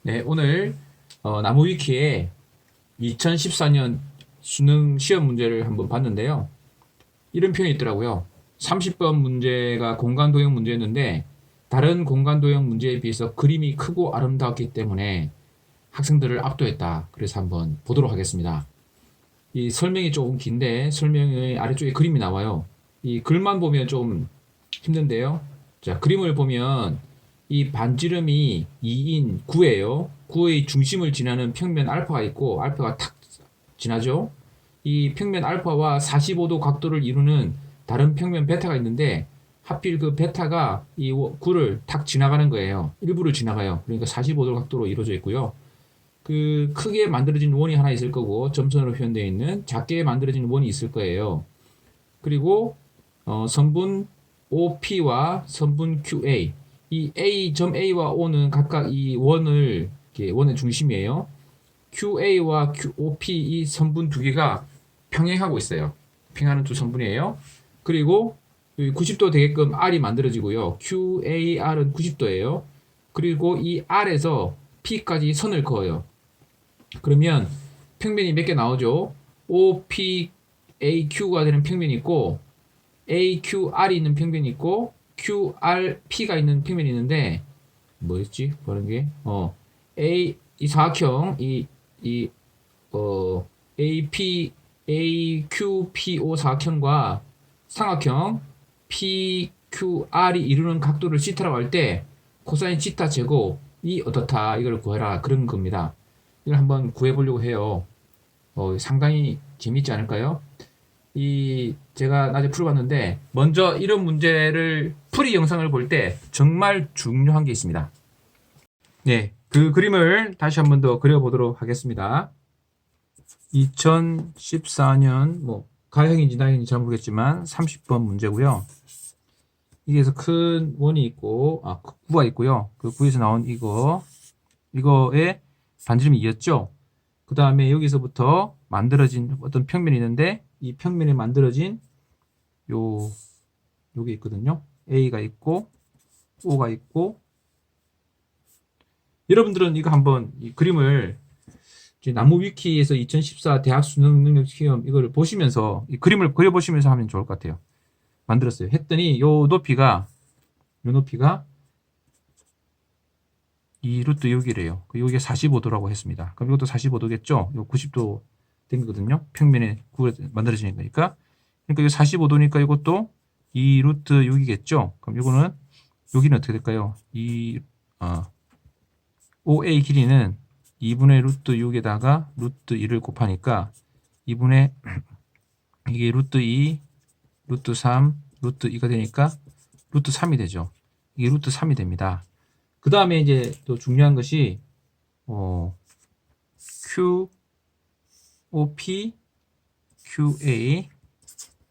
네, 오늘 나무위키에 2014년 수능 시험 문제를 한번 봤는데요. 이런 표현이 있더라고요. 30번 문제가 공간도형 문제였는데 다른 공간도형 문제에 비해서 그림이 크고 아름다웠기 때문에 학생들을 압도했다. 그래서 한번 보도록 하겠습니다. 이 설명이 조금 긴데 설명의 아래쪽에 그림이 나와요. 이 글만 보면 좀 힘든데요. 자, 그림을 보면 이 반지름이 2인 9예요. 9의 중심을 지나는 평면 알파가 있고 알파가 탁 지나죠. 이 평면 알파와 45도 각도를 이루는 다른 평면 베타가 있는데 하필 그 베타가 이 9를 탁 지나가는 거예요. 일부를 지나가요. 그러니까 45도 각도로 이루어져 있고요. 그 크게 만들어진 원이 하나 있을 거고 점선으로 표현되어 있는 작게 만들어진 원이 있을 거예요. 그리고 선분 OP와 선분 QA, 이 A.A와 O는 각각 이 원을 원의 중심이에요. QA와 OP 이 선분 두 개가 평행하고 있어요. 평행하는 두 선분이에요. 그리고 90도 되게끔 R이 만들어지고요. QAR은 90도예요. 그리고 이 R에서 P까지 선을 그어요. 그러면 평면이 몇 개 나오죠? OPAQ가 되는 평면이 있고 AQR이 있는 평면이 있고 QRP가 있는 평면이 있는데 뭐였지? 그런 게 이 사각형 AP AQPO 사각형과 삼각형 PQR이 이루는 각도를 시타라고 할 때 코사인 시타 제곱이 어떻다 이걸 구해라 그런 겁니다. 이걸 한번 구해보려고 해요. 상당히 재밌지 않을까요? 제가 낮에 풀어봤는데 먼저 이런 문제를 풀이 영상을 볼 때 정말 중요한 게 있습니다. 네, 그 그림을 다시 한번 더 그려보도록 하겠습니다. 2014년 가형인지 나형인지 잘 모르겠지만 30번 문제고요. 여기에서 큰 원이 있고 구가 있고요. 그 구에서 나온 이거의 반지름이 2였죠. 그 다음에 여기서부터 만들어진 어떤 평면이 있는데 이 평면에 만들어진 요게 있거든요. A가 있고 O가 있고 여러분들은 이거 한번 이 그림을 나무 위키에서 2014 대학 수능 능력 시험 이거를 보시면서 이 그림을 그려보시면서 하면 좋을 것 같아요. 만들었어요. 했더니 요 높이가 이 루트 여기래요. 여기가 45도라고 했습니다. 그럼 이것도 45도겠죠? 요 90도 된 거거든요. 평면에 만들어지는 거니까. 그러니까 이 45도니까 이것도 이 루트 6이겠죠? 그럼 이거는 여기는 어떻게 될까요? OA 길이는 2분의 루트 6에다가 루트 2를 곱하니까 2분의 이게 루트 2, 루트 3, 루트 2가 되니까 루트 3이 되죠. 이게 루트 3이 됩니다. 그 다음에 이제 또 중요한 것이 QOP,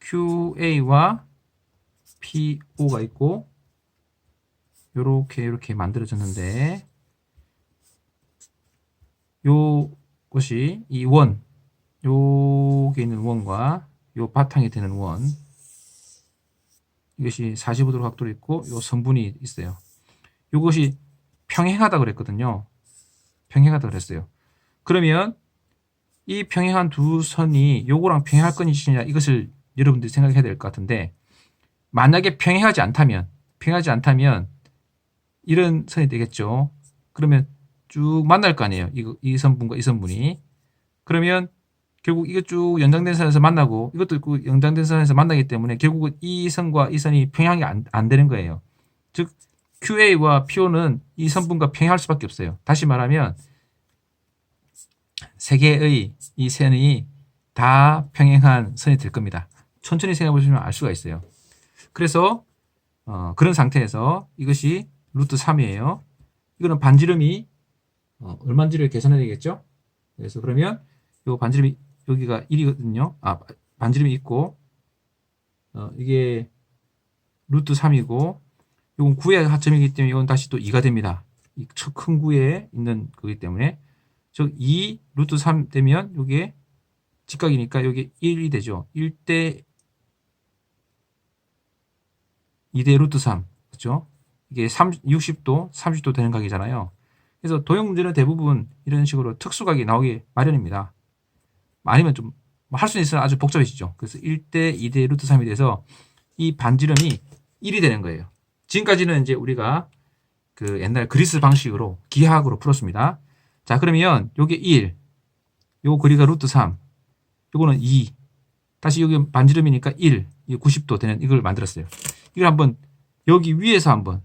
QA와 PO가 있고 요렇게 만들어졌는데 요것이 이 원, 요게 있는 원과 요 바탕이 되는 원, 이것이 45도로 각도로 있고 요 선분이 있어요. 요것이 평행하다 그랬거든요. 평행하다 그랬어요. 그러면 이 평행한 두 선이 요거랑 평행할 것이냐 이것을 여러분들이 생각해야 될 것 같은데 만약에 평행하지 않다면 이런 선이 되겠죠. 그러면 쭉 만날 거 아니에요. 이 선분과 이 선분이. 그러면 결국 이거 쭉 연장된 선에서 만나고 이것도 그 연장된 선에서 만나기 때문에 결국은 이 선과 이 선이 평행이 안 되는 거예요. 즉 QA와 PO는 이 선분과 평행할 수밖에 없어요. 다시 말하면 세 개의 이 선이 다 평행한 선이 될 겁니다. 천천히 생각해 보시면 알 수가 있어요. 그래서 그런 상태에서 이것이 루트 3이에요. 이거는 반지름이 얼마인지를 계산해야 되겠죠? 그래서 그러면 요 반지름이 여기가 1이거든요. 반지름이 있고 이게 루트 3이고 이건 9의 하점이기 때문에 이건 다시 또 2가 됩니다. 이 큰 9에 있는 거기 때문에 즉 2 루트 3 되면 이게 직각이니까 여기 1이 되죠. 1대 2대 루트 3 그렇죠? 이게 60도 30도 되는 각이잖아요. 그래서 도형 문제는 대부분 이런 식으로 특수각이 나오기 마련입니다. 아니면 좀 할 수는 있으나 아주 복잡해지죠. 그래서 1대 2대 루트 3이 돼서 이 반지름이 1이 되는 거예요. 지금까지는 이제 우리가 그 옛날 그리스 방식으로 기하학으로 풀었습니다. 자, 그러면 요게 1, 요 거리가 루트 3, 요거는 2, 다시 여기 반지름이니까 1, 90도 되는 이걸 만들었어요. 이걸 한번 여기 위에서 한번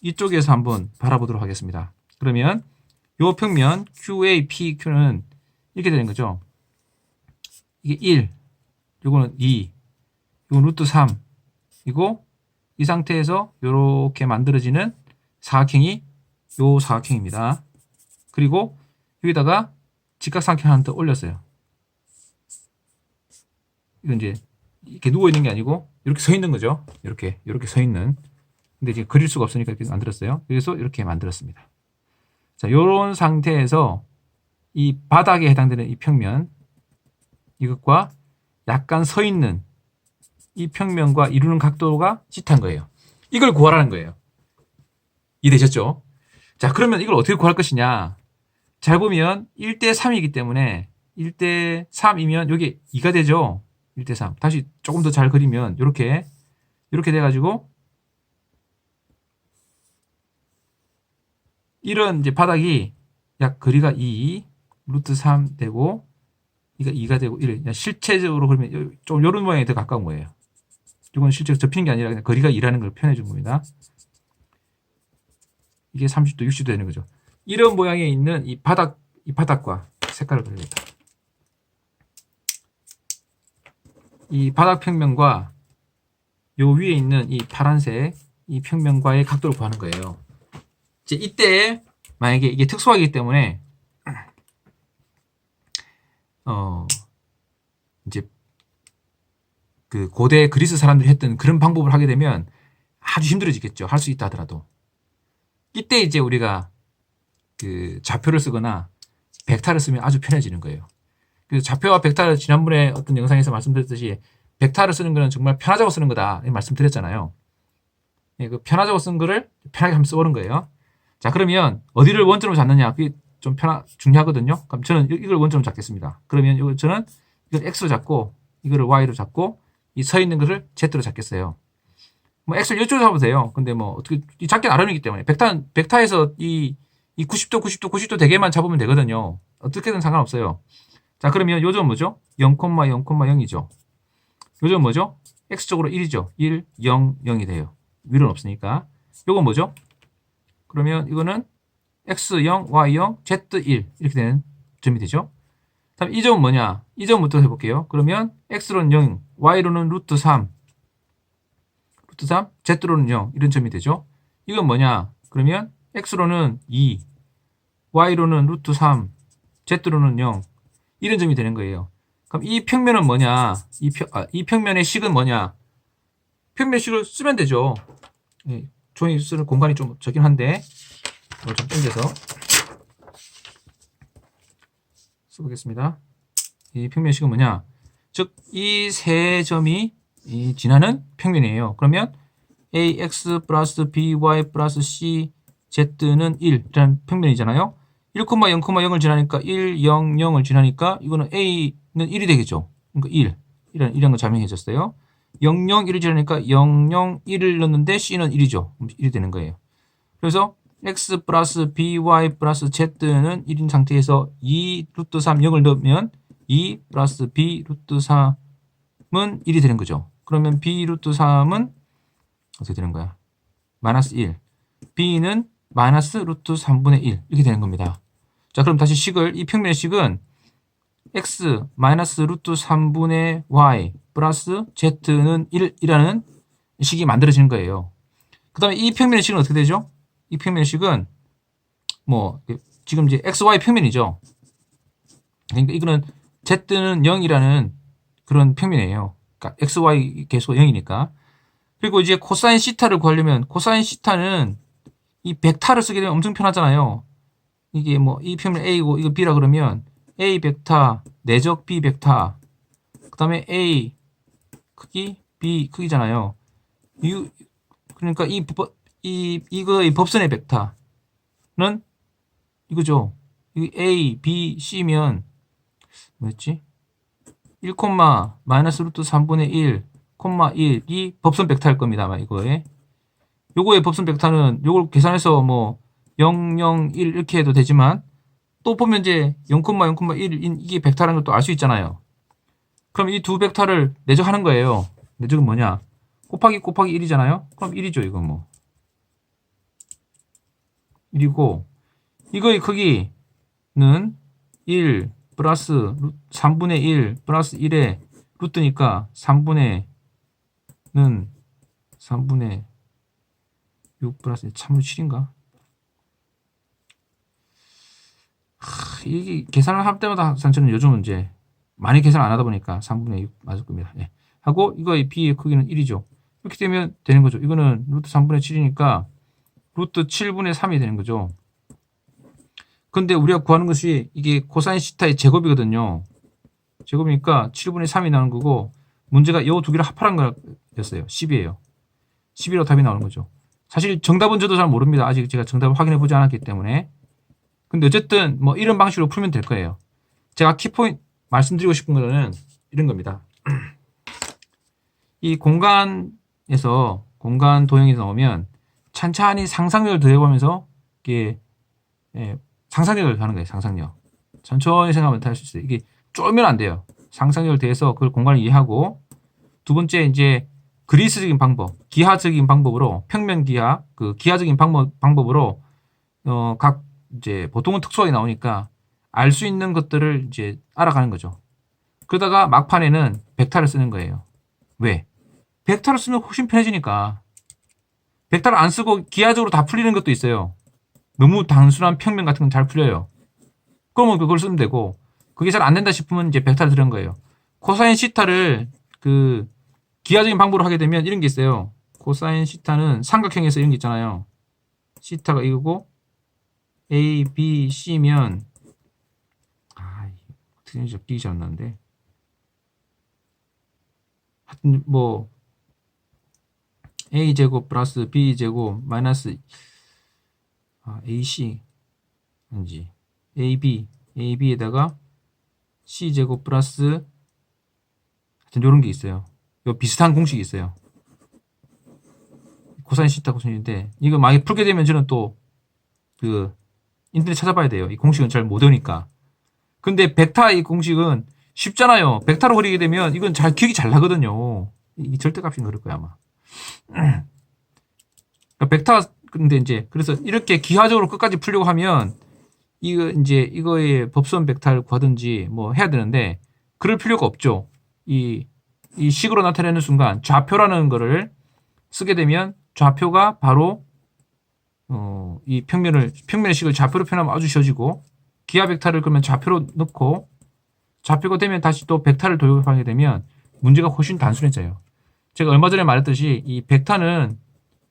이쪽에서 한번 바라보도록 하겠습니다. 그러면 요 평면 QAPQ는 이렇게 되는 거죠. 이게 1, 요거는 2, 요건 루트 3, 이고 이 상태에서 이렇게 만들어지는 사각형이 요 사각형입니다. 그리고 여기다가 직각삼각형 하나 더 올렸어요. 이건 이제 이렇게 누워 있는 게 아니고 이렇게 서 있는 거죠. 이렇게 서 있는. 근데 이제 그릴 수가 없으니까 이렇게 만들었어요. 그래서 이렇게 만들었습니다. 자, 요런 상태에서 이 바닥에 해당되는 이 평면, 이것과 약간 서 있는 이 평면과 이루는 각도가 짓한 거예요. 이걸 구하라는 거예요. 이해되셨죠? 자, 그러면 이걸 어떻게 구할 것이냐? 잘 보면 1대 3이기 때문에 1대 3이면 여기 2가 되죠? 1대 3. 다시 조금 더 잘 그리면 이렇게 돼가지고 이런 이제 바닥이 약 거리가 2, 루트 3 되고 이가 2가 되고 이래. 실체적으로 그러면 좀 이런 모양이 더 가까운 거예요. 이건 실제로 접히는 게 아니라 그냥 거리가 2라는 걸 표현해 준 겁니다. 이게 30도, 60도 되는 거죠. 이런 모양에 있는 이 바닥과 색깔을 그리겠다. 이 바닥 평면과 요 위에 있는 이 파란색 이 평면과의 각도를 구하는 거예요. 이제 이때 만약에 이게 특수하기 때문에 이제 그 고대 그리스 사람들이 했던 그런 방법을 하게 되면 아주 힘들어지겠죠. 할 수 있다 하더라도. 이때 이제 우리가 그 좌표를 쓰거나 벡터를 쓰면 아주 편해지는 거예요. 그래서 좌표와 벡터를 지난번에 어떤 영상에서 말씀드렸듯이 벡터를 쓰는 거는 정말 편하자고 쓰는 거다. 말씀드렸잖아요. 예, 그 편하자고 쓴 거를 편하게 한번 써보는 거예요. 자, 그러면 어디를 원점으로 잡느냐? 그게 좀 중요하거든요. 그럼 저는 이걸 원점으로 잡겠습니다. 그러면 저는 이걸 X로 잡고 이거를 Y로 잡고 이 서 있는 것을 Z로 잡겠어요. 뭐 X를 이쪽으로 잡아도 돼요. 근데 뭐 어떻게 작게 나름이기 때문에 벡터에서 이 90도, 90도, 90도 대개만 잡으면 되거든요. 어떻게든 상관없어요. 자, 그러면 요점 뭐죠? 0,0,0이죠. 요점 뭐죠? X쪽으로 1이죠. 1, 0, 0이 돼요. 위로는 없으니까. 요건 뭐죠? 그러면 이거는 X0, Y0, Z1 이렇게 되는 점이 되죠. 다음 이 점은 뭐냐? 이 점부터 해볼게요. 그러면 X로는 0, Y로는 루트 3, Z로는 0 이런 점이 되죠. 이건 뭐냐? 그러면 X로는 2, Y로는 루트 3, Z로는 0 이런 점이 되는 거예요. 그럼 이 평면은 뭐냐? 이 평면의 식은 뭐냐? 평면식을 쓰면 되죠. 예, 종이 쓰는 공간이 좀 적긴 한데 이걸 좀 당겨서 써보겠습니다. 이 평면식은 뭐냐? 즉, 이 세 점이 지나는 평면이에요. 그러면 ax 플러스 by 플러스 c z는 1이라는 평면이잖아요. 1,0,0을 지나니까 1, 0, 0을 지나니까 이거는 a는 1이 되겠죠. 그러니까 1 이런 거 자명해졌어요. 0, 0, 1을 지나니까 0, 0, 1을 넣는데 c는 1이죠. 1이 되는 거예요. 그래서 x 플러스 by 플러스 z는 1인 상태에서 2 루트 3 0을 넣으면 2 플러스 b 루트 3은 1이 되는 거죠. 그러면 b 루트 3은 어떻게 되는 거야? 마이너스 1. b는 마이너스 루트 3분의 1 이렇게 되는 겁니다. 자, 그럼 다시 이 평면의 식은 x 마이너스 루트 3분의 y 플러스 z는 1이라는 식이 만들어지는 거예요. 그 다음에 이 평면의 식은 어떻게 되죠? 이 평면의 식은 뭐 지금 이제 xy 평면이죠. 그러니까 이거는 z는 0이라는 그런 평면이에요. 그러니까 xy 계수가 0이니까. 그리고 이제 코사인 시타를 구하려면 코사인 시타는 이 벡터를 쓰게 되면 엄청 편하잖아요. 이게 뭐 이 평면 A고 이거 B라 그러면 A 벡터 내적 B 벡터 그 다음에 A 크기 B 크기잖아요. 그러니까 이거의 법선의 벡터는 이거죠. 이 A, B, C면 뭐였지? 1, 마이너스 루트 3분의 1, 1이 법선 벡터일 겁니다. 아마 이거에. 요거의 법선 벡터는 요걸 계산해서 뭐 0, 0, 1 이렇게 해도 되지만 또 보면 이제 0, 0,1인 이게 벡터라는 것도 알 수 있잖아요. 그럼 이 두 벡터를 내적하는 거예요. 내적은 뭐냐? 곱하기 1이잖아요. 그럼 1이죠. 이거 뭐 1이고 이거의 크기는 1 플러스 3분의 1 플러스 1의 루트니까 3분의 6 플러스 3분의 7인가? 이게 계산을 할 때마다 저는 요즘은 이제 많이 계산 안 하다 보니까 3분의 6 맞을 겁니다. 예. 하고 이거의 B의 크기는 1이죠. 이렇게 되면 되는 거죠. 이거는 루트 3분의 7이니까 루트 7분의 3이 되는 거죠. 근데 우리가 구하는 것이 이게 코사인 시타의 제곱이거든요. 제곱이니까 7분의 3이 나오는 거고 문제가 이 두 개를 합하는 거였어요. 10이에요. 11로 답이 나오는 거죠. 사실 정답은 저도 잘 모릅니다. 아직 제가 정답을 확인해 보지 않았기 때문에. 근데 어쨌든 뭐 이런 방식으로 풀면 될 거예요. 제가 키포인트 말씀드리고 싶은 거는 이런 겁니다. 이 공간에서 공간 도형이 나오면 찬찬히 상상력을 더해보면서 이게 상상력을 하는 거예요. 상상력. 천천히 생각하면 할 수 있어요. 이게 쫄면 안 돼요. 상상력을 더해서 그걸 공간을 이해하고 두 번째 이제 그리스적인 방법, 기하적인 방법으로 평면 기하, 그 기하적인 방법으로 각 이제 보통은 특수하게 나오니까 알 수 있는 것들을 이제 알아가는 거죠. 그러다가 막판에는 벡터를 쓰는 거예요. 왜? 벡터를 쓰면 훨씬 편해지니까. 벡터를 안 쓰고 기하적으로 다 풀리는 것도 있어요. 너무 단순한 평면 같은 건 잘 풀려요. 그러면 그걸 쓰면 되고 그게 잘 안 된다 싶으면 이제 벡터를 들은 거예요. 코사인 시타를 그 기하적인 방법으로 하게 되면 이런 게 있어요. 코사인 시타는 삼각형에서 이런 게 있잖아요. 시타가 이거고 A, B, C면 어떻게 기억이 잘 안 나는데 하여튼 뭐 A제곱 플러스 B제곱 마이너스 AC 아니지 AB에다가 C제곱 플러스 하여튼 요런 게 있어요. 요 비슷한 공식이 있어요. 코사인 시타 코사인인데 이거 많이 풀게 되면 저는 또 그 인터넷 찾아봐야 돼요. 이 공식은 잘 못 외우니까. 근데 벡터 이 공식은 쉽잖아요. 벡터로 그리게 되면 이건 잘 기억이 잘 나거든요. 이 절대값인 그럴 거야 아마. 그러니까 벡터 근데 이제 그래서 이렇게 기하적으로 끝까지 풀려고 하면 이거 이제 이거의 법선 벡터를 구하든지 뭐 해야 되는데 그럴 필요가 없죠. 이 식으로 나타내는 순간 좌표라는 거를 쓰게 되면 좌표가 바로 이 평면의 식을 좌표로 표현하면 아주 쉬워지고 기하 벡터를 그러면 좌표로 넣고 좌표가 되면 다시 또 벡터를 도입하게 되면 문제가 훨씬 단순해져요. 제가 얼마 전에 말했듯이 이 벡터는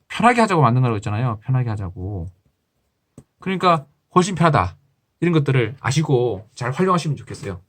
편하게 하자고 만든 거라고 했잖아요. 편하게 하자고. 그러니까 훨씬 편하다. 이런 것들을 아시고 잘 활용하시면 좋겠어요.